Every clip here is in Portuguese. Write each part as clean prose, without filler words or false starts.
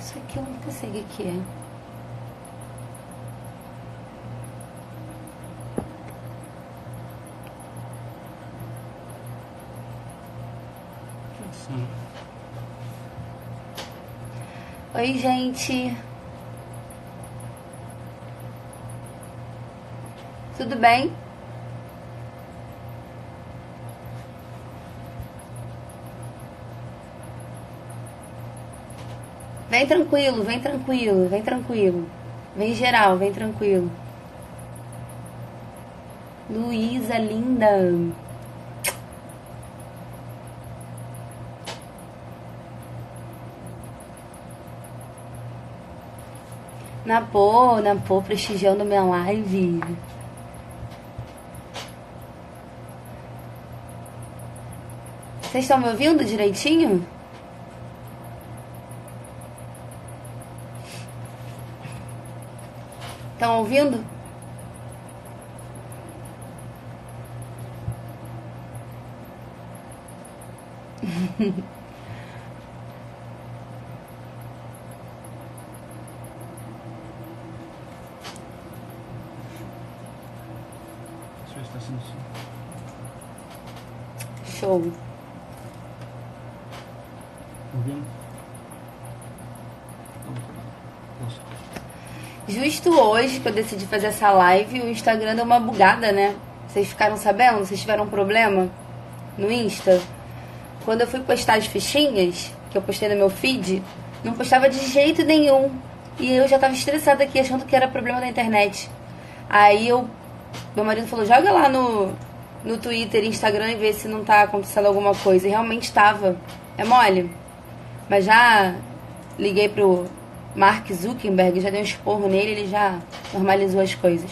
Isso aqui eu nunca sei o que é. Oi, gente. Tudo bem? Vem tranquilo, vem tranquilo, vem tranquilo. Vem geral, vem tranquilo. Luísa, linda. Napô, prestigiando minha live. Vocês estão me ouvindo direitinho? Estão ouvindo? Show. Ouvindo? Justo hoje que eu decidi fazer essa live, o Instagram deu uma bugada, né? Vocês ficaram sabendo? Vocês tiveram um problema no Insta? Quando eu fui postar as fichinhas, que eu postei no meu feed, não postava de jeito nenhum. E eu já tava estressada aqui, achando que era problema da internet. Aí meu marido falou, joga lá no Twitter e Instagram e vê se não tá acontecendo alguma coisa. E realmente tava. É mole. Mas já liguei pro Mark Zuckerberg, já dei um esporro nele, ele já normalizou as coisas.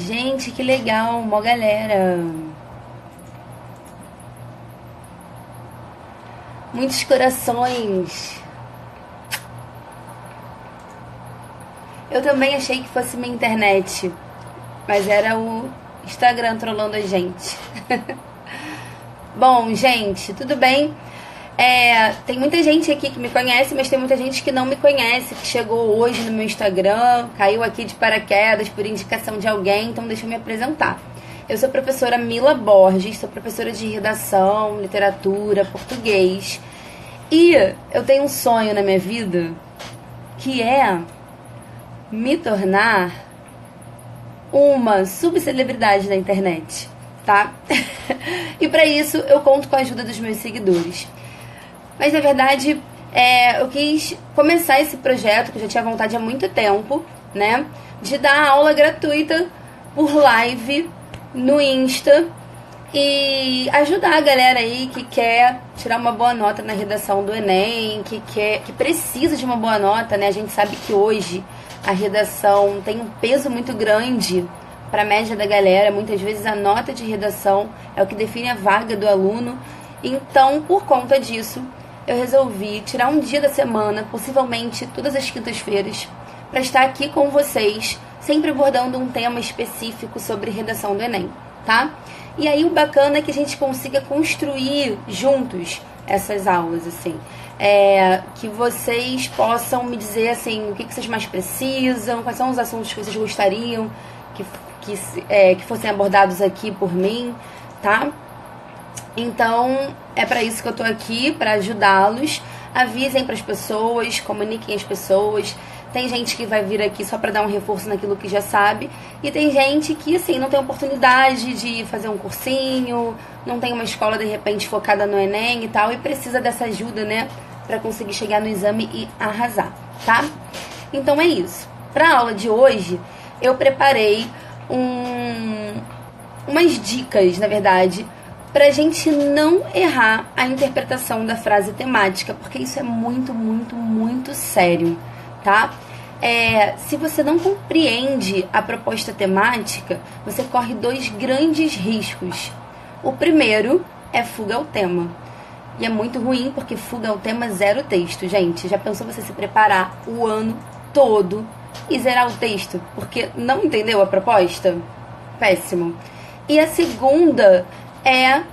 Gente, que legal, mó galera. Muitos corações. Eu também achei que fosse minha internet, mas era o Instagram trollando a gente. Bom, gente, tudo bem? Tem muita gente aqui que me conhece, mas tem muita gente que não me conhece, que chegou hoje no meu Instagram, caiu aqui de paraquedas por indicação de alguém, então deixa eu me apresentar. Eu sou a professora Mila Borges, sou professora de redação, literatura, português. E eu tenho um sonho na minha vida, que é me tornar uma subcelebridade da internet, tá? E pra isso eu conto com a ajuda dos meus seguidores. Mas na verdade, eu quis começar esse projeto, que eu já tinha vontade há muito tempo, né? De dar aula gratuita por live no Insta e ajudar a galera aí que quer tirar uma boa nota na redação do Enem, que precisa de uma boa nota, né? A gente sabe que hoje a redação tem um peso muito grande para a média da galera. Muitas vezes a nota de redação é o que define a vaga do aluno. Então, por conta disso, eu resolvi tirar um dia da semana, possivelmente todas as quintas-feiras, para estar aqui com vocês, sempre abordando um tema específico sobre redação do Enem, tá? E aí o bacana é que a gente consiga construir juntos essas aulas, assim. Que vocês possam me dizer, assim, o que vocês mais precisam, quais são os assuntos que vocês gostariam que fossem abordados aqui por mim, tá? Então, é para isso que eu tô aqui, para ajudá-los. Avisem para as pessoas, comuniquem as pessoas. Tem gente que vai vir aqui só para dar um reforço naquilo que já sabe. E tem gente que, assim, não tem oportunidade de fazer um cursinho, não tem uma escola, de repente, focada no Enem e tal, e precisa dessa ajuda, né, para conseguir chegar no exame e arrasar, tá? Então é isso. Para a aula de hoje, eu preparei umas dicas, na verdade, pra gente não errar a interpretação da frase temática, porque isso é muito, muito, muito sério, tá? Se você não compreende a proposta temática, você corre 2 grandes riscos. O primeiro é fuga ao tema. E é muito ruim, porque fuga ao tema, 0 texto, gente. Já pensou você se preparar o ano todo e zerar o texto porque não entendeu a proposta? Péssimo. E a segunda é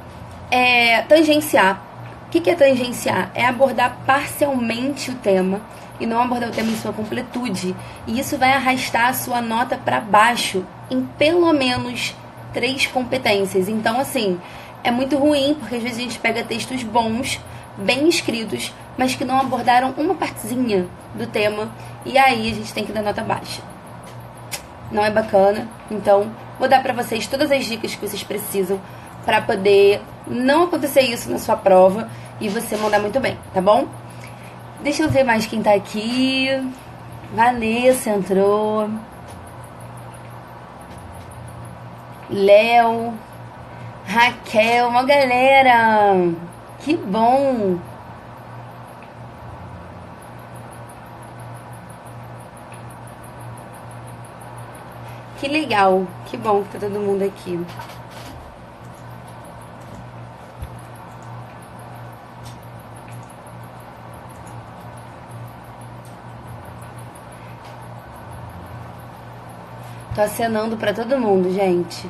Tangenciar. O que é tangenciar? É abordar parcialmente o tema e não abordar o tema em sua completude. E isso vai arrastar a sua nota para baixo em pelo menos 3 competências. Então, assim, é muito ruim, porque às vezes a gente pega textos bons, bem escritos, mas que não abordaram uma partezinha do tema, e aí a gente tem que dar nota baixa. Não é bacana. Então, vou dar pra vocês todas as dicas que vocês precisam pra poder não acontecer isso na sua prova e você mandar muito bem, tá bom? Deixa eu ver mais quem tá aqui. Vanessa entrou. Léo. Raquel, uma galera. Que bom. Que legal. Que bom que tá todo mundo aqui. Tô acenando pra todo mundo, gente.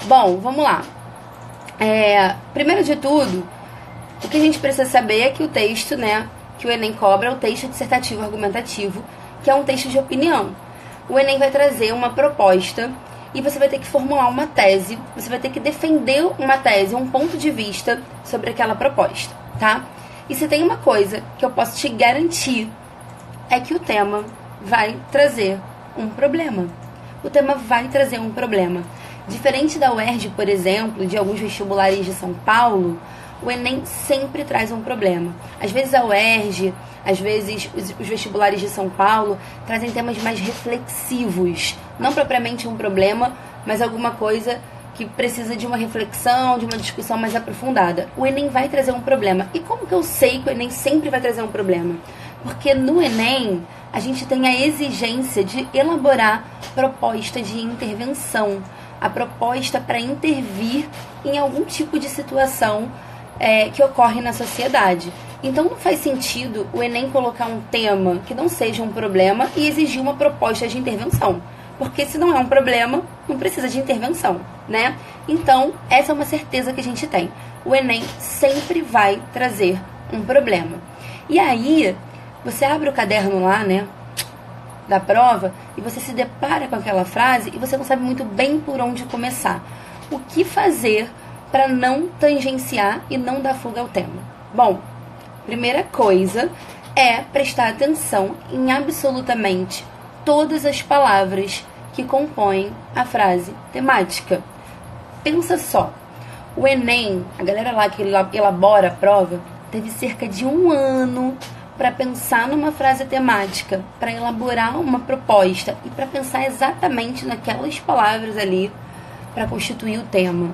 Bom, vamos lá. Primeiro de tudo, o que a gente precisa saber é que o texto, né, que o Enem cobra é o texto dissertativo argumentativo, que é um texto de opinião. O Enem vai trazer uma proposta e você vai ter que formular uma tese, você vai ter que defender uma tese, um ponto de vista sobre aquela proposta, tá? E se tem uma coisa que eu posso te garantir, é que o tema vai trazer um problema. O tema vai trazer um problema. Diferente da UERJ, por exemplo, de alguns vestibulares de São Paulo, o Enem sempre traz um problema. Às vezes a UERJ, às vezes os vestibulares de São Paulo trazem temas mais reflexivos. Não propriamente um problema, mas alguma coisa que precisa de uma reflexão, de uma discussão mais aprofundada. O Enem vai trazer um problema. E como que eu sei que o Enem sempre vai trazer um problema? Porque no Enem a gente tem a exigência de elaborar proposta de intervenção. A proposta para intervir em algum tipo de situação que ocorre na sociedade. Então não faz sentido o Enem colocar um tema que não seja um problema e exigir uma proposta de intervenção. Porque se não é um problema, não precisa de intervenção, né? Então, essa é uma certeza que a gente tem. O Enem sempre vai trazer um problema. E aí, você abre o caderno lá, né, da prova, e você se depara com aquela frase e você não sabe muito bem por onde começar. O que fazer para não tangenciar e não dar fuga ao tema? Bom, primeira coisa é prestar atenção em absolutamente todas as palavras que compõem a frase temática. Pensa só, o Enem, a galera lá que elabora a prova, teve cerca de 1 ano para pensar numa frase temática, para elaborar uma proposta e para pensar exatamente naquelas palavras ali para constituir o tema.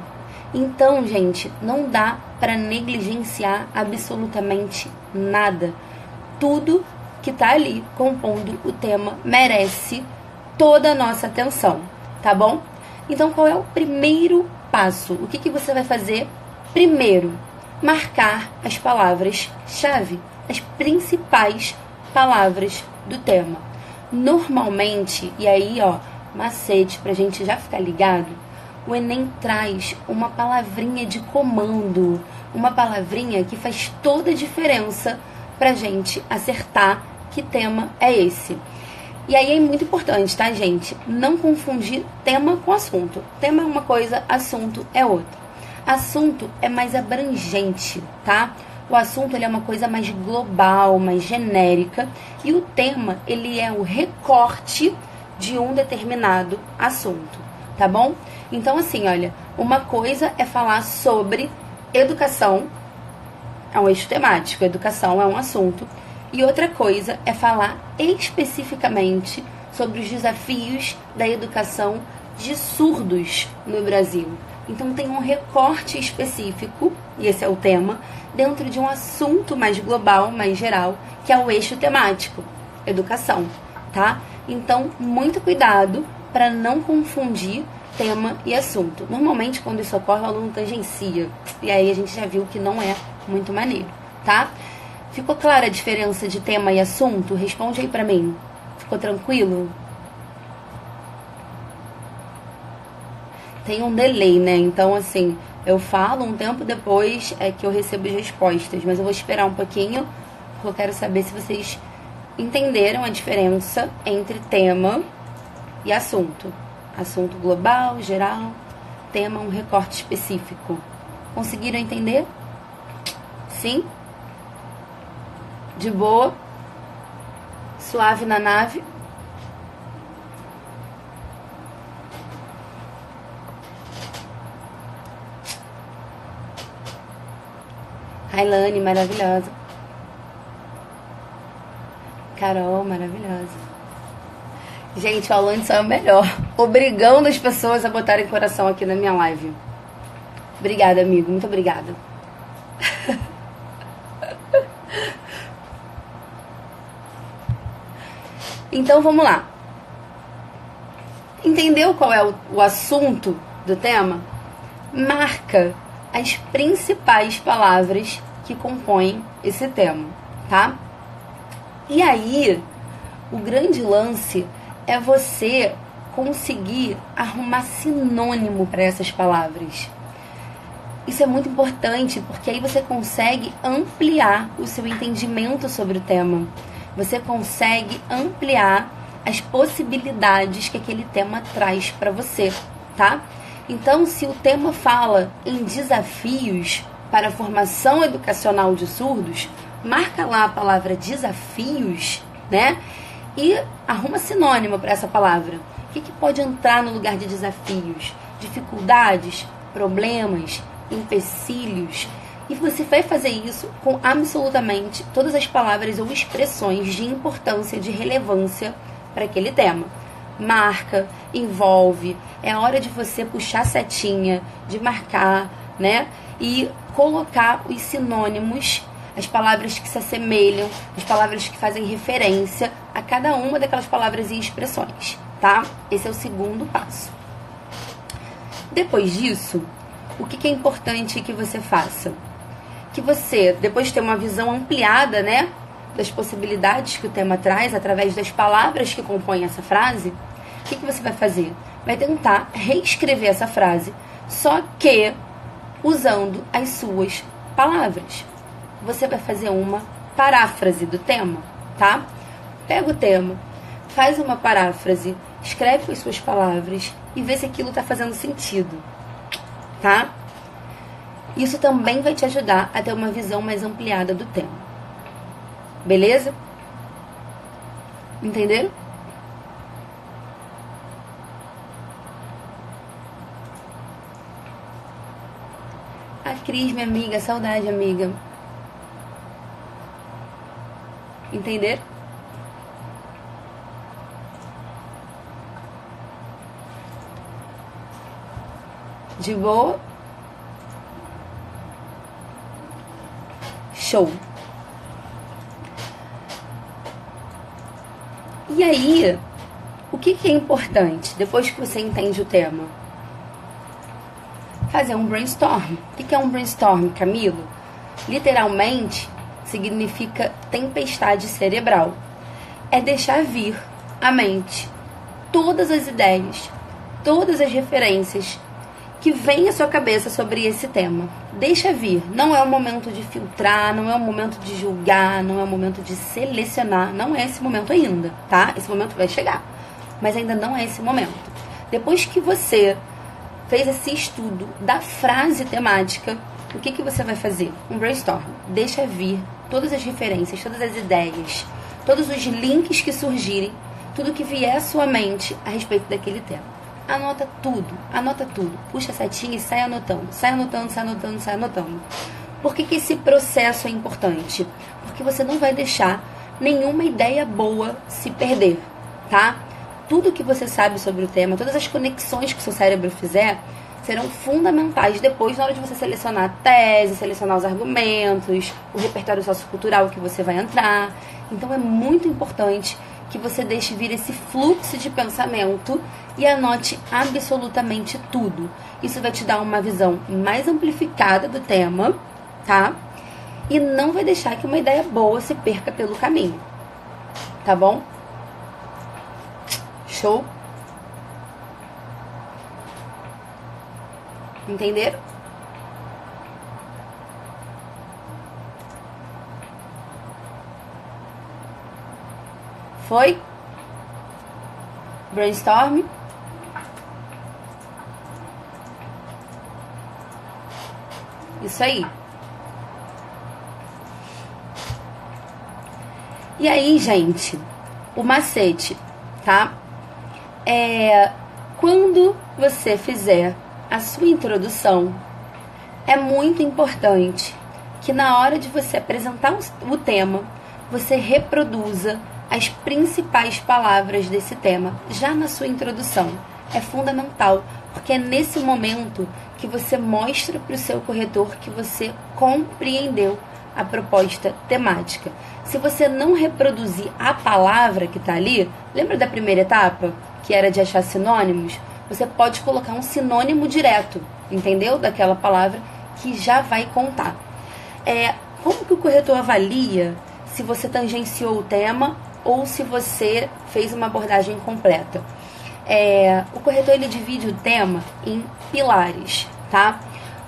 Então, gente, não dá para negligenciar absolutamente nada. Tudo que está ali compondo o tema merece toda a nossa atenção, tá bom? Então, qual é o primeiro passo? O que você vai fazer? Primeiro, marcar as palavras-chave, as principais palavras do tema. Normalmente, e aí, ó, macete pra gente já ficar ligado, o Enem traz uma palavrinha de comando, uma palavrinha que faz toda a diferença pra gente acertar que tema é esse. E aí é muito importante, tá, gente? Não confundir tema com assunto. Tema é uma coisa, assunto é outra. Assunto é mais abrangente, tá? O assunto ele é uma coisa mais global, mais genérica. E o tema, ele é o recorte de um determinado assunto, tá bom? Então, assim, olha, uma coisa é falar sobre educação, é um eixo temático, educação é um assunto. E outra coisa é falar especificamente sobre os desafios da educação de surdos no Brasil. Então tem um recorte específico, e esse é o tema, dentro de um assunto mais global, mais geral, que é o eixo temático, educação, tá? Então, muito cuidado para não confundir tema e assunto. Normalmente, quando isso ocorre, o aluno tangencia, e aí a gente já viu que não é muito maneiro, tá? Ficou clara a diferença de tema e assunto? Responde aí pra mim. Ficou tranquilo? tem um delay, né? Então, assim, eu falo um tempo depois que eu recebo as respostas. Mas eu vou esperar um pouquinho, porque eu quero saber se vocês entenderam a diferença entre tema e assunto. Assunto global, geral, tema, um recorte específico. Conseguiram entender? Sim? De boa? Suave na nave? Railane, maravilhosa. Carol, maravilhosa. Gente, o Alane só é o melhor. Obrigando as pessoas a botarem coração aqui na minha live. Obrigada, amigo. Muito obrigada. Então, vamos lá. Entendeu qual é o assunto do tema? Marca as principais palavras que compõem esse tema, tá? E aí, o grande lance é você conseguir arrumar sinônimo para essas palavras. Isso é muito importante, porque aí você consegue ampliar o seu entendimento sobre o tema. Você consegue ampliar as possibilidades que aquele tema traz para você, tá? Então, se o tema fala em desafios para a formação educacional de surdos, marca lá a palavra desafios, né? E arruma sinônimo para essa palavra. O que pode entrar no lugar de desafios? Dificuldades, problemas, empecilhos. E você vai fazer isso com absolutamente todas as palavras ou expressões de importância, de relevância para aquele tema. Marca, envolve, é a hora de você puxar a setinha, de marcar, né? E colocar os sinônimos, as palavras que se assemelham, as palavras que fazem referência a cada uma daquelas palavras e expressões, tá? Esse é o segundo passo. Depois disso, o que é importante que você faça? Que você, depois de ter uma visão ampliada, né, das possibilidades que o tema traz, através das palavras que compõem essa frase, o que você vai fazer? Vai tentar reescrever essa frase, só que usando as suas palavras. Você vai fazer uma paráfrase do tema, tá? Pega o tema, faz uma paráfrase, escreve com as suas palavras e vê se aquilo está fazendo sentido, tá? Isso também vai te ajudar a ter uma visão mais ampliada do tema. Beleza? Entenderam? A Cris, minha amiga, saudade, amiga. Entenderam? De boa? Show. E aí, o que é importante depois que você entende o tema? Fazer um brainstorm. O que é um brainstorm, Camilo? Literalmente, significa tempestade cerebral. É deixar vir à mente todas as ideias, todas as referências que vem à sua cabeça sobre esse tema. Deixa vir. Não é o momento de filtrar, não é o momento de julgar, não é o momento de selecionar. Não é esse momento ainda, tá? Esse momento vai chegar, mas ainda não é esse momento. Depois que você fez esse estudo da frase temática, o que você vai fazer? Um brainstorm. Deixa vir todas as referências, todas as ideias, todos os links que surgirem, tudo que vier à sua mente a respeito daquele tema. Anota tudo. Puxa a setinha e sai anotando. Sai anotando. Por que esse processo é importante? Porque você não vai deixar nenhuma ideia boa se perder, tá? Tudo que você sabe sobre o tema, todas as conexões que o seu cérebro fizer, serão fundamentais depois na hora de você selecionar a tese, selecionar os argumentos, o repertório sociocultural que você vai entrar. Então é muito importante que você deixe vir esse fluxo de pensamento e anote absolutamente tudo. Isso vai te dar uma visão mais amplificada do tema, tá? E não vai deixar que uma ideia boa se perca pelo caminho, tá bom? Show? Entenderam? Foi? Brainstorm? Isso aí. E aí, gente, o macete, tá? Quando você fizer a sua introdução, é muito importante que na hora de você apresentar o tema, você reproduza as principais palavras desse tema já na sua introdução. É fundamental, porque é nesse momento que você mostra para o seu corretor que você compreendeu a proposta temática. Se você não reproduzir a palavra que está ali, lembra da primeira etapa, que era de achar sinônimos? Você pode colocar um sinônimo direto, entendeu? Daquela palavra que já vai contar. Como que o corretor avalia se você tangenciou o tema ou se você fez uma abordagem completa? O corretor ele divide o tema em pilares, tá?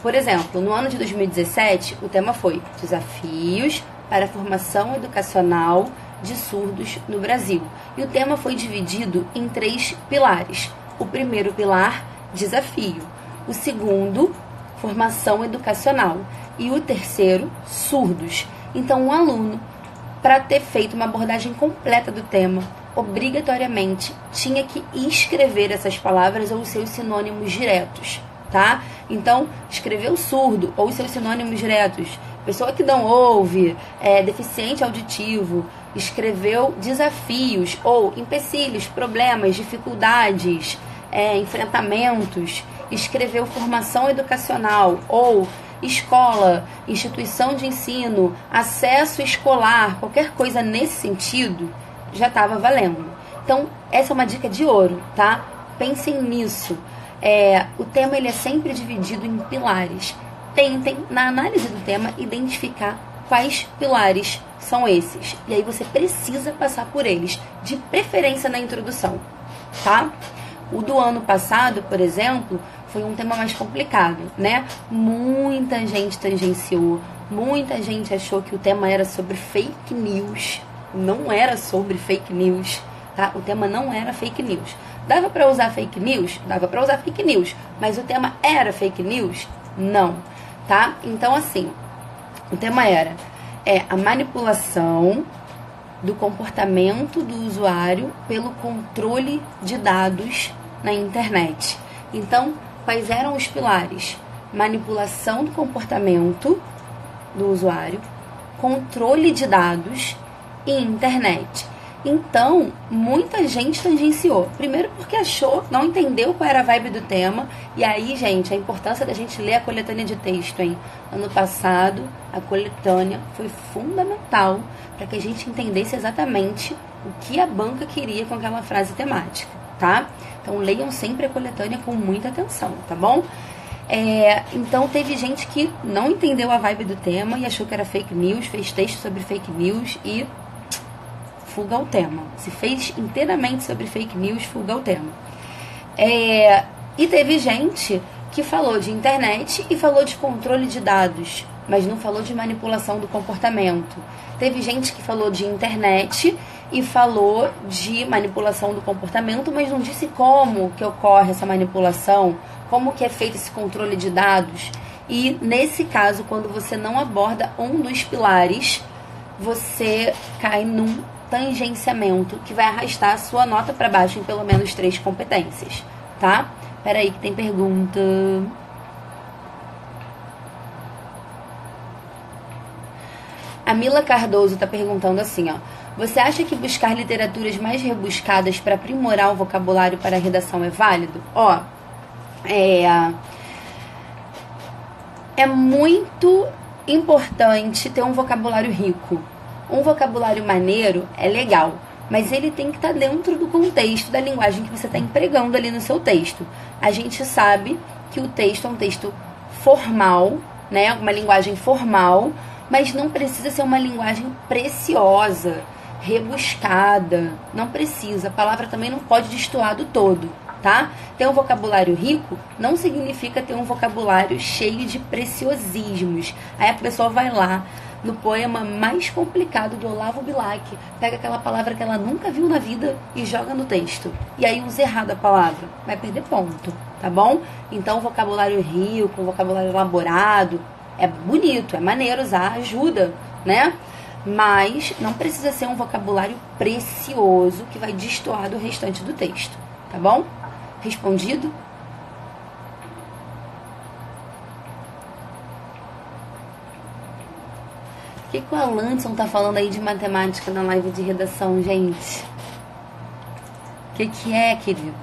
Por exemplo, no ano de 2017, o tema foi Desafios para a Formação Educacional de Surdos no Brasil. E o tema foi dividido em 3 pilares. O primeiro pilar, desafio. O segundo, formação educacional. E o terceiro, surdos. Então, um aluno, para ter feito uma abordagem completa do tema, obrigatoriamente tinha que escrever essas palavras ou os seus sinônimos diretos, tá? Então, escreveu surdo ou os seus sinônimos diretos. Pessoa que não ouve, deficiente auditivo, escreveu desafios ou empecilhos, problemas, dificuldades, enfrentamentos. Escreveu formação educacional ou escola, instituição de ensino, acesso escolar, qualquer coisa nesse sentido, já estava valendo. Então, essa é uma dica de ouro, tá? Pensem nisso. O tema ele é sempre dividido em pilares. Tentem, na análise do tema, identificar quais pilares são esses. E aí você precisa passar por eles, de preferência na introdução, tá? O do ano passado, por exemplo, foi um tema mais complicado, né? Muita gente tangenciou, muita gente achou que o tema era sobre fake news. Não era sobre fake news, tá? O tema não era fake news. Dava para usar fake news? Dava para usar fake news. Mas o tema era fake news? Não, tá? Então, assim, o tema era a manipulação do comportamento do usuário pelo controle de dados na internet. Então, quais eram os pilares? Manipulação do comportamento do usuário, controle de dados e internet. Então, muita gente tangenciou. Primeiro porque achou, não entendeu qual era a vibe do tema. E aí, gente, a importância da gente ler a coletânea de texto, hein? Ano passado, a coletânea foi fundamental para que a gente entendesse exatamente o que a banca queria com aquela frase temática, tá? Então, leiam sempre a coletânea com muita atenção, tá bom? Então, teve gente que não entendeu a vibe do tema e achou que era fake news, fez texto sobre fake news e fuga o tema. Se fez inteiramente sobre fake news, fuga o tema. E teve gente que falou de internet e falou de controle de dados, mas não falou de manipulação do comportamento. Teve gente que falou de internet e falou de manipulação do comportamento, mas não disse como que ocorre essa manipulação, como que é feito esse controle de dados. E nesse caso, quando você não aborda um dos pilares, você cai num tangenciamento que vai arrastar a sua nota para baixo em pelo menos 3 competências, tá? Peraí que tem pergunta. A Mila Cardoso tá perguntando assim, ó. Você acha que buscar literaturas mais rebuscadas para aprimorar o vocabulário para a redação é válido? Ó, é muito importante ter um vocabulário rico. Um vocabulário maneiro é legal, mas ele tem que estar dentro do contexto da linguagem que você está empregando ali no seu texto. A gente sabe que o texto é um texto formal, né? Uma linguagem formal, mas não precisa ser uma linguagem preciosa, rebuscada. Não precisa. A palavra também não pode destoar do todo, tá? Ter um vocabulário rico não significa ter um vocabulário cheio de preciosismos. Aí a pessoa vai lá no poema mais complicado do Olavo Bilac, pega aquela palavra que ela nunca viu na vida e joga no texto. E aí usa errado a palavra, vai perder ponto, tá bom? Então vocabulário rico, vocabulário elaborado, é bonito, é maneiro usar, ajuda, né? Mas não precisa ser um vocabulário precioso que vai destoar do restante do texto, tá bom? Respondido? O que o Alanson tá falando aí de matemática na live de redação, gente? O que é, querido?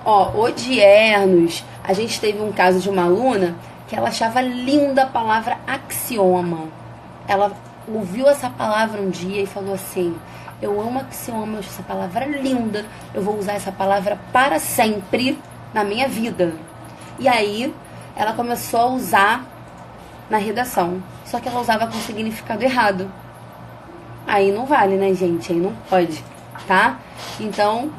Ó, odiernos. A gente teve um caso de uma aluna que ela achava linda a palavra axioma. Ela ouviu essa palavra um dia e falou assim: eu amo axioma, eu acho essa palavra linda, eu vou usar essa palavra para sempre na minha vida. E aí ela começou a usar na redação, só que ela usava com significado errado. Aí não vale, né, gente? Aí não pode, tá? Então,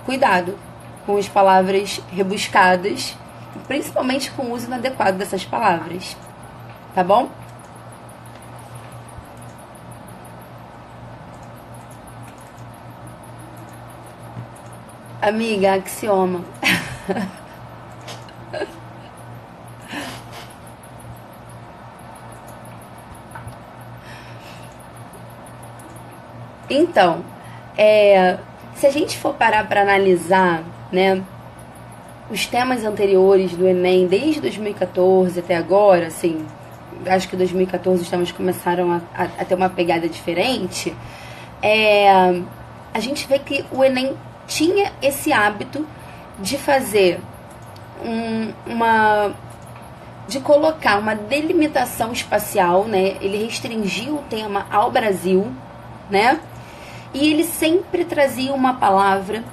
cuidado com as palavras rebuscadas, principalmente com o uso inadequado dessas palavras, tá bom? Amiga, axioma. Então, se a gente for parar para analisar, né, os temas anteriores do Enem, desde 2014 até agora, assim, acho que em 2014 os temas começaram a ter uma pegada diferente, a gente vê que o Enem tinha esse hábito de fazer de colocar uma delimitação espacial, né? Ele restringiu o tema ao Brasil, né? E ele sempre trazia uma palavra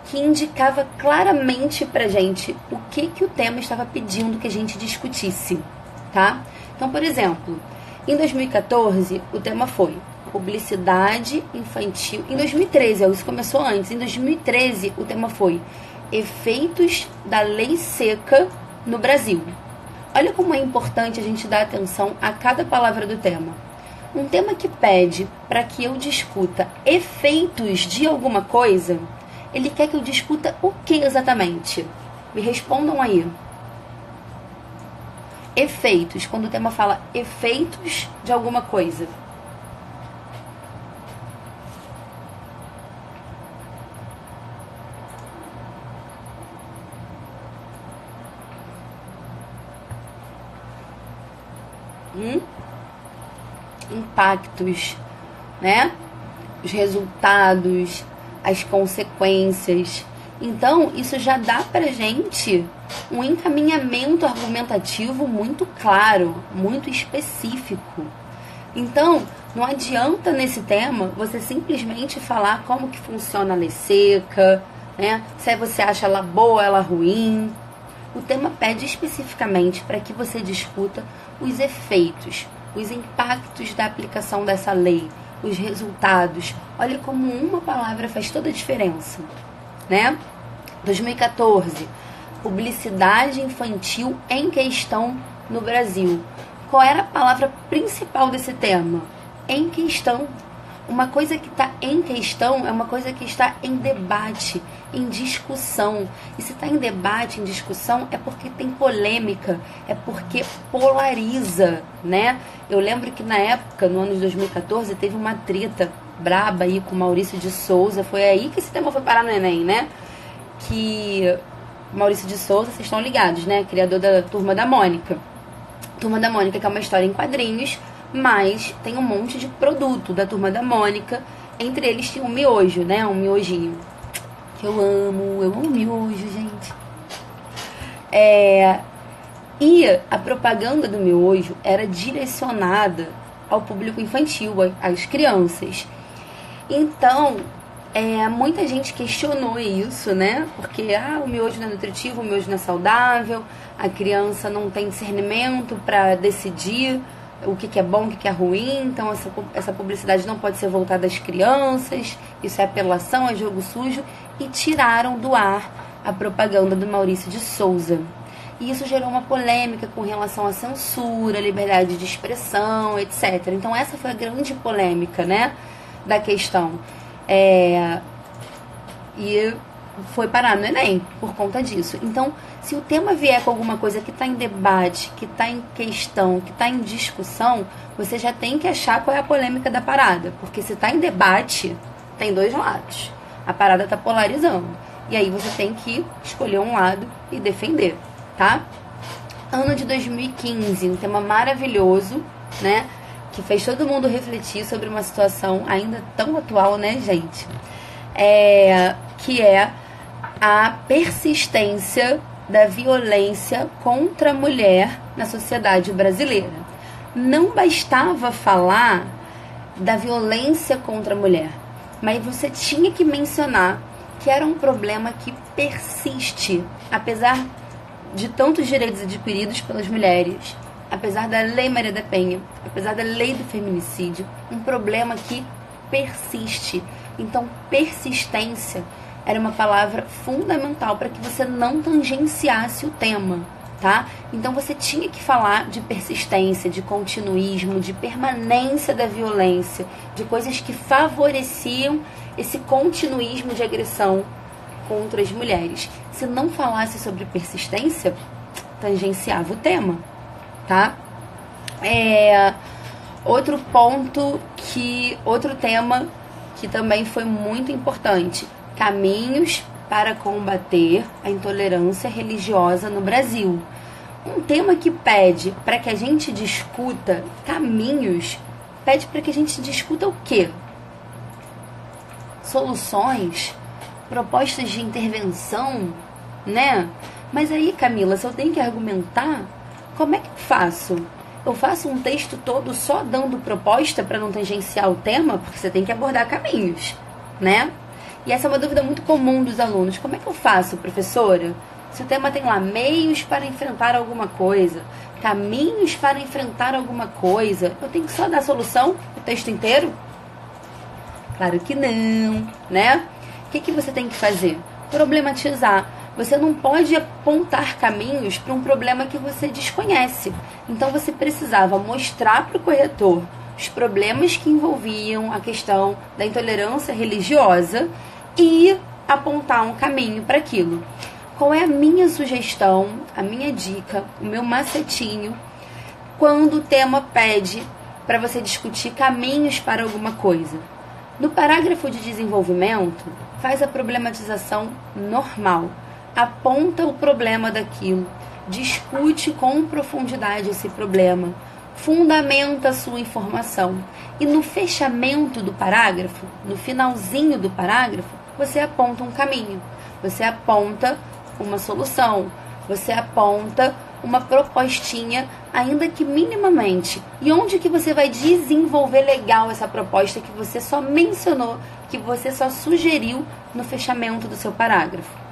que indicava claramente pra gente o que o tema estava pedindo que a gente discutisse, tá? Então, por exemplo, em 2014 o tema foi publicidade infantil. Em 2013, isso começou antes. Em 2013 o tema foi efeitos da lei seca no Brasil. Olha como é importante a gente dar atenção a cada palavra do tema. Um tema que pede para que eu discuta efeitos de alguma coisa, ele quer que eu discuta o que exatamente? Me respondam aí. Efeitos, quando o tema fala efeitos de alguma coisa. Impactos, né? Os resultados, as consequências. Então, isso já dá pra gente um encaminhamento argumentativo muito claro, muito específico. Então, não adianta nesse tema você simplesmente falar como que funciona a lei seca, né? Se você acha ela boa, ela ruim. O tema pede especificamente para que você discuta os efeitos, os impactos da aplicação dessa lei, os resultados. Olha como uma palavra faz toda a diferença, né? 2014, publicidade infantil em questão no Brasil. Qual era a palavra principal desse tema? Em questão. Uma coisa que está em questão é uma coisa que está em debate, em discussão. E se está em debate, em discussão, é porque tem polêmica, é porque polariza, né? Eu lembro que na época, no ano de 2014, teve uma treta braba aí com Maurício de Souza. Foi aí que esse tema foi parar no Enem, né? Que Maurício de Souza, vocês estão ligados, né? Criador da Turma da Mônica. Turma da Mônica, que é uma história em quadrinhos, mas tem um monte de produto da Turma da Mônica. Entre eles tinha um miojo, né? Um miojinho. Que eu amo miojo, gente. E a propaganda do miojo era direcionada ao público infantil, às crianças. Então, Muita gente questionou isso, né? Porque o miojo não é nutritivo, o miojo não é saudável, a criança não tem discernimento para decidir o que é bom, o que é ruim, então essa publicidade não pode ser voltada às crianças, isso é apelação, é jogo sujo, e tiraram do ar a propaganda do Maurício de Souza. E isso gerou uma polêmica com relação à censura, liberdade de expressão, etc. Então essa foi a grande polêmica, né, da questão. E foi parar no Enem por conta disso. Então, se o tema vier com alguma coisa que está em debate, que está em questão, que está em discussão, você já tem que achar qual é a polêmica da parada. Porque se está em debate, tem dois lados. A parada está polarizando. E aí você tem que escolher um lado e defender, tá? Ano de 2015, um tema maravilhoso, né? Que fez todo mundo refletir sobre uma situação ainda tão atual, né, gente? Que é a persistência da violência contra a mulher na sociedade brasileira. Não bastava falar da violência contra a mulher, mas você tinha que mencionar que era um problema que persiste, apesar de tantos direitos adquiridos pelas mulheres, apesar da Lei Maria da Penha, apesar da Lei do Feminicídio, um problema que persiste. Então, persistência era uma palavra fundamental para que você não tangenciasse o tema, tá? Então, você tinha que falar de persistência, de continuismo, de permanência da violência, de coisas que favoreciam esse continuismo de agressão contra as mulheres. Se não falasse sobre persistência, tangenciava o tema, tá? Outro tema que também foi muito importante: caminhos para combater a intolerância religiosa no Brasil. Um tema que pede para que a gente discuta caminhos, pede para que a gente discuta o quê? Soluções, propostas de intervenção, né? Mas aí, Camila, se eu tenho que argumentar, como é que eu faço? Eu faço um texto todo só dando proposta para não tangenciar o tema? Porque você tem que abordar caminhos, né? E essa é uma dúvida muito comum dos alunos. Como é que eu faço, professora? Se o tema tem lá meios para enfrentar alguma coisa, caminhos para enfrentar alguma coisa, eu tenho que só dar a solução, o texto inteiro? Claro que não, né? O que você tem que fazer? Problematizar. Você não pode apontar caminhos para um problema que você desconhece. Então você precisava mostrar para o corretor os problemas que envolviam a questão da intolerância religiosa e apontar um caminho para aquilo. Qual é a minha sugestão, a minha dica, o meu macetinho, quando o tema pede para você discutir caminhos para alguma coisa? No parágrafo de desenvolvimento, faz a problematização normal. Aponta o problema daquilo, discute com profundidade esse problema, fundamenta a sua informação. E no fechamento do parágrafo, no finalzinho do parágrafo, você aponta um caminho, você aponta uma solução, você aponta uma propostinha, ainda que minimamente. E onde que você vai desenvolver legal essa proposta que você só mencionou, que você só sugeriu no fechamento do seu parágrafo?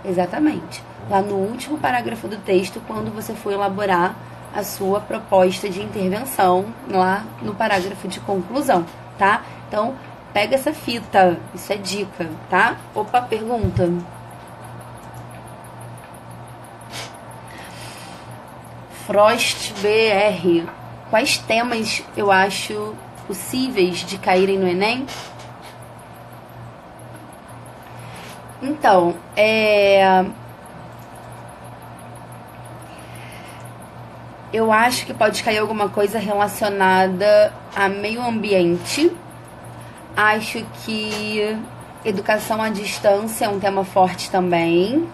Exatamente. Lá no último parágrafo do texto, quando você for elaborar a sua proposta de intervenção, lá no parágrafo de conclusão, tá? Então, pega essa fita, isso é dica, tá? Opa, pergunta. Frost BR. Quais temas eu acho possíveis de caírem no Enem? Então, eu acho que pode cair alguma coisa relacionada a meio ambiente. Acho que educação à distância é um tema forte também.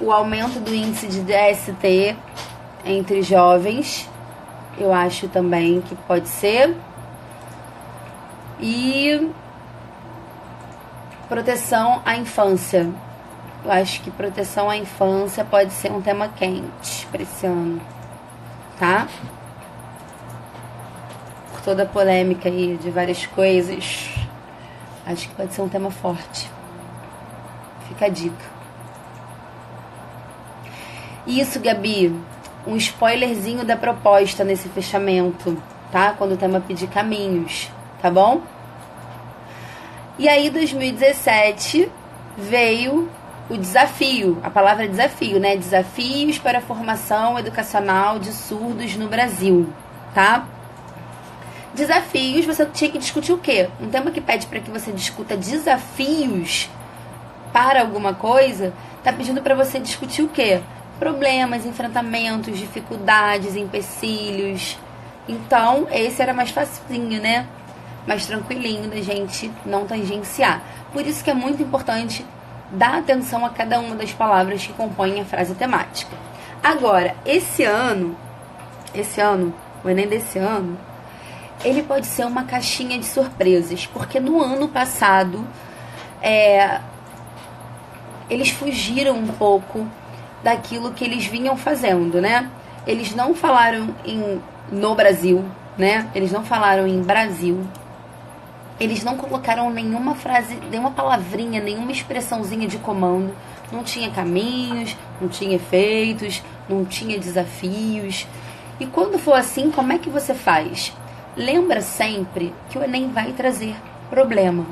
O aumento do índice de DST entre jovens, eu acho também que pode ser. E proteção à infância. Eu acho que proteção à infância pode ser um tema quente para esse ano, tá? toda a polêmica aí de várias coisas, acho que pode ser um tema forte. Fica a dica. Isso, Gabi, um spoilerzinho da proposta nesse fechamento, tá? Quando o tema pedir caminhos, tá bom? E aí, 2017, veio o desafio, a palavra desafio, né? Desafios para a formação educacional de surdos no Brasil, tá? Desafios, você tinha que discutir o quê? Um tema que pede para que você discuta desafios para alguma coisa, tá pedindo para você discutir o quê? Problemas, enfrentamentos, dificuldades, empecilhos. Então, esse era mais facinho, né? Mais tranquilinho da gente não tangenciar. Por isso que é muito importante dar atenção a cada uma das palavras que compõem a frase temática. Agora, esse ano, o Enem desse ano, ele pode ser uma caixinha de surpresas, porque no ano passado, eles fugiram um pouco daquilo que eles vinham fazendo, né? Eles não falaram no Brasil, né? Eles não falaram em Brasil. Eles não colocaram nenhuma frase, nenhuma palavrinha, nenhuma expressãozinha de comando. Não tinha caminhos, não tinha efeitos, não tinha desafios. E quando for assim, como é que você faz? Lembra sempre que o Enem vai trazer problema.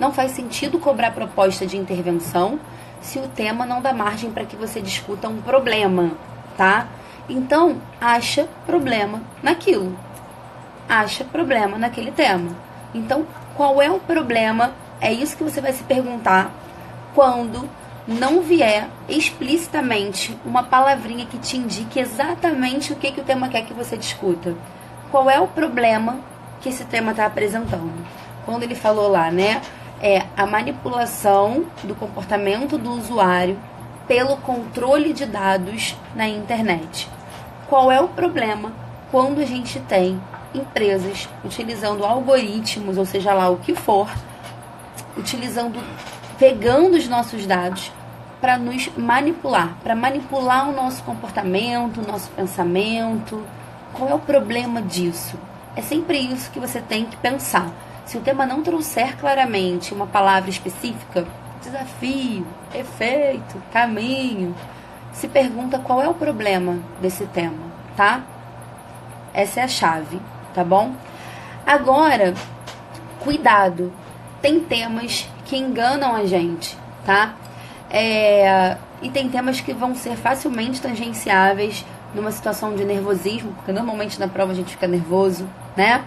Não faz sentido cobrar proposta de intervenção se o tema não dá margem para que você discuta um problema, tá? Então, acha problema naquilo. Acha problema naquele tema. Então, qual é o problema? É isso que você vai se perguntar quando não vier explicitamente uma palavrinha que te indique exatamente o que o tema quer que você discuta. Qual é o problema que esse tema está apresentando? Quando ele falou lá, né? A manipulação do comportamento do usuário pelo controle de dados na internet. Qual é o problema quando a gente tem empresas utilizando algoritmos, ou seja lá o que for, pegando os nossos dados para nos manipular, para manipular o nosso comportamento, o nosso pensamento? Qual é o problema disso? É sempre isso que você tem que pensar. Se o tema não trouxer claramente uma palavra específica, desafio, efeito, caminho, se pergunta qual é o problema desse tema, tá? Essa é a chave, tá bom? Agora, cuidado, tem temas que enganam a gente, tá? E tem temas que vão ser facilmente tangenciáveis numa situação de nervosismo, porque normalmente na prova a gente fica nervoso, né?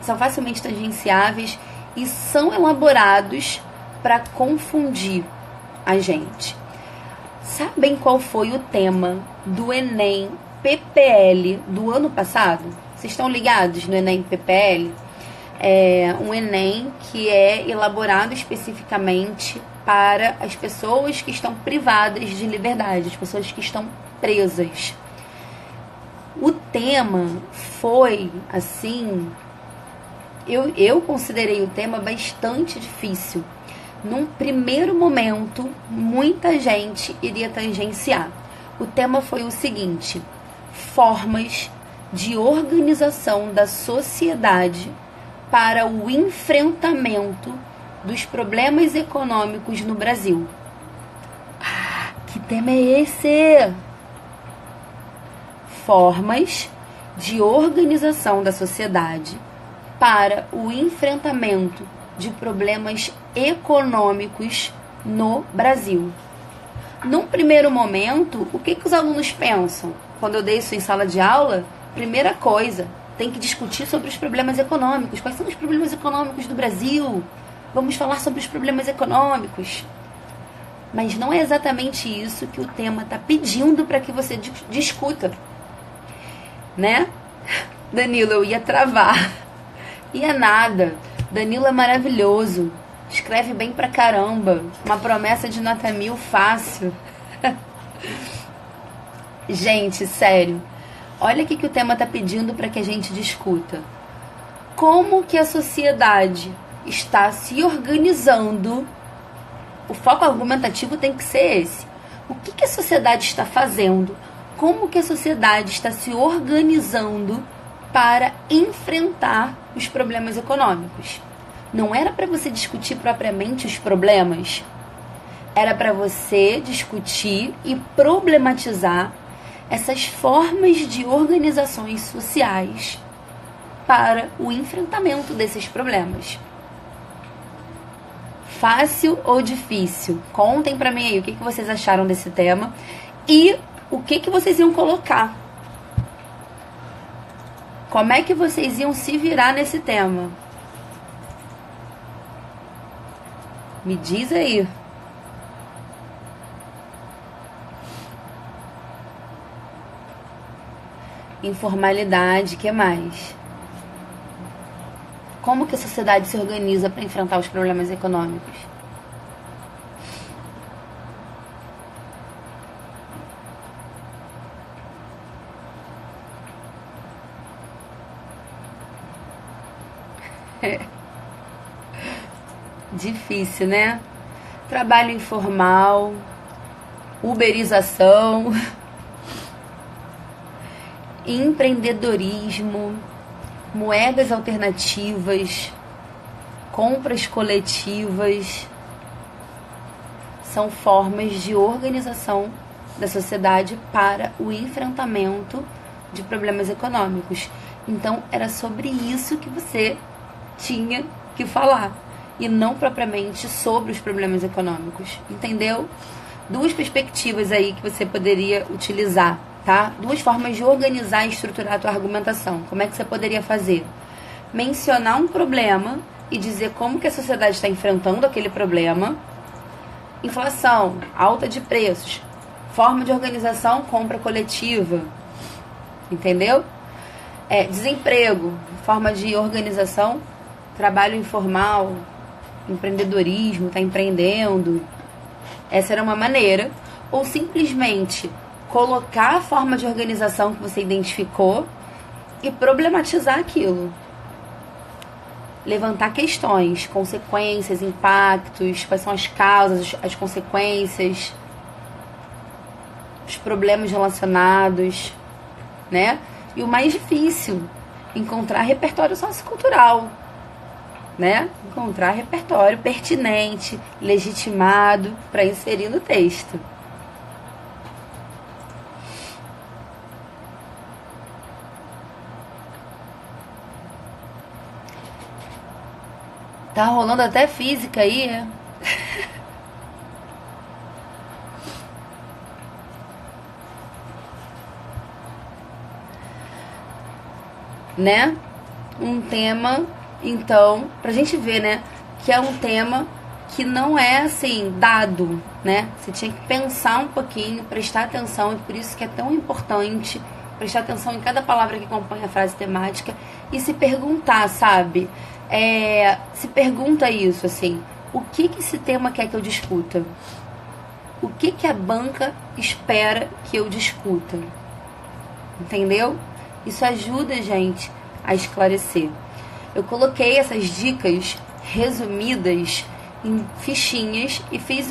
São facilmente tangenciáveis e são elaborados para confundir a gente. Sabem qual foi o tema do Enem PPL do ano passado? Vocês estão ligados no Enem PPL? É um Enem que é elaborado especificamente para as pessoas que estão privadas de liberdade, as pessoas que estão presas. O tema foi, assim, eu considerei o tema bastante difícil. Num primeiro momento, muita gente iria tangenciar. O tema foi o seguinte: formas de organização da sociedade para o enfrentamento dos problemas econômicos no Brasil. Que tema é esse? Formas de organização da sociedade para o enfrentamento de problemas econômicos no Brasil. Num primeiro momento, o que os alunos pensam? Quando eu dei isso em sala de aula, primeira coisa, tem que discutir sobre os problemas econômicos. Quais são os problemas econômicos do Brasil? Vamos falar sobre os problemas econômicos. Mas não é exatamente isso que o tema está pedindo para que você discuta. Né? Danilo, eu ia travar. Ia nada. Danilo é maravilhoso. Escreve bem pra caramba. Uma promessa de nota 1000 fácil. Gente, sério. Olha o que o tema está pedindo para que a gente discuta. Como que a sociedade está se organizando? O foco argumentativo tem que ser esse. O que a sociedade está fazendo? Como que a sociedade está se organizando para enfrentar os problemas econômicos. Não era para você discutir propriamente os problemas, era para você discutir e problematizar essas formas de organizações sociais para o enfrentamento desses problemas. Fácil ou difícil? Contem pra mim aí o que vocês acharam desse tema e o que vocês iam colocar. Como é que vocês iam se virar nesse tema? Me diz aí. Informalidade, que mais? Como que a sociedade se organiza para enfrentar os problemas econômicos? Difícil, né? Trabalho informal, uberização, empreendedorismo, moedas alternativas, compras coletivas, são formas de organização da sociedade para o enfrentamento de problemas econômicos. Então, era sobre isso que você tinha que falar, e não propriamente sobre os problemas econômicos, entendeu? Duas perspectivas aí que você poderia utilizar, tá? Duas formas de organizar e estruturar a tua argumentação. Como é que você poderia fazer? Mencionar um problema e dizer como que a sociedade está enfrentando aquele problema. Inflação, alta de preços, forma de organização, compra coletiva, entendeu? Desemprego, forma de organização, trabalho informal, empreendedorismo, tá empreendendo. Essa era uma maneira. Ou simplesmente colocar a forma de organização que você identificou e problematizar aquilo. Levantar questões, consequências, impactos, quais são as causas, as consequências, os problemas relacionados, né? E o mais difícil, encontrar repertório sociocultural, né? Encontrar repertório pertinente, legitimado para inserir no texto. Tá rolando até física aí, é? Né? Um tema, então, pra gente ver, né? Que é um tema que não é, assim, dado, né? Você tinha que pensar um pouquinho, prestar atenção, e por isso que é tão importante prestar atenção em cada palavra que acompanha a frase temática e se perguntar, sabe? Se pergunta isso, assim, o que esse tema quer que eu discuta? O que a banca espera que eu discuta? Entendeu? Isso ajuda a gente a esclarecer. Eu coloquei essas dicas resumidas em fichinhas e fiz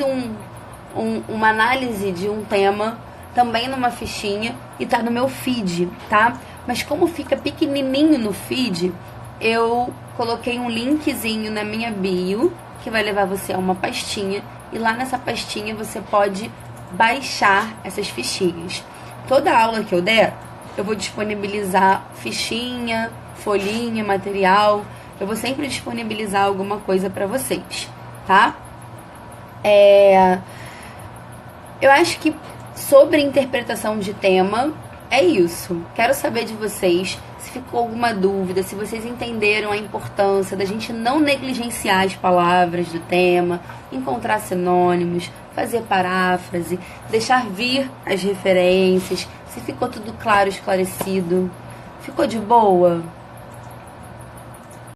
uma análise de um tema também numa fichinha e tá no meu feed, tá? Mas como fica pequenininho no feed, eu coloquei um linkzinho na minha bio que vai levar você a uma pastinha e lá nessa pastinha você pode baixar essas fichinhas. Toda aula que eu der, eu vou disponibilizar fichinha, folhinha, material. Eu vou sempre disponibilizar alguma coisa para vocês, tá? Eu acho que sobre interpretação de tema, é isso. Quero saber de vocês se ficou alguma dúvida, se vocês entenderam a importância da gente não negligenciar as palavras do tema, encontrar sinônimos, fazer paráfrase, deixar vir as referências, se ficou tudo claro, esclarecido. Ficou de boa?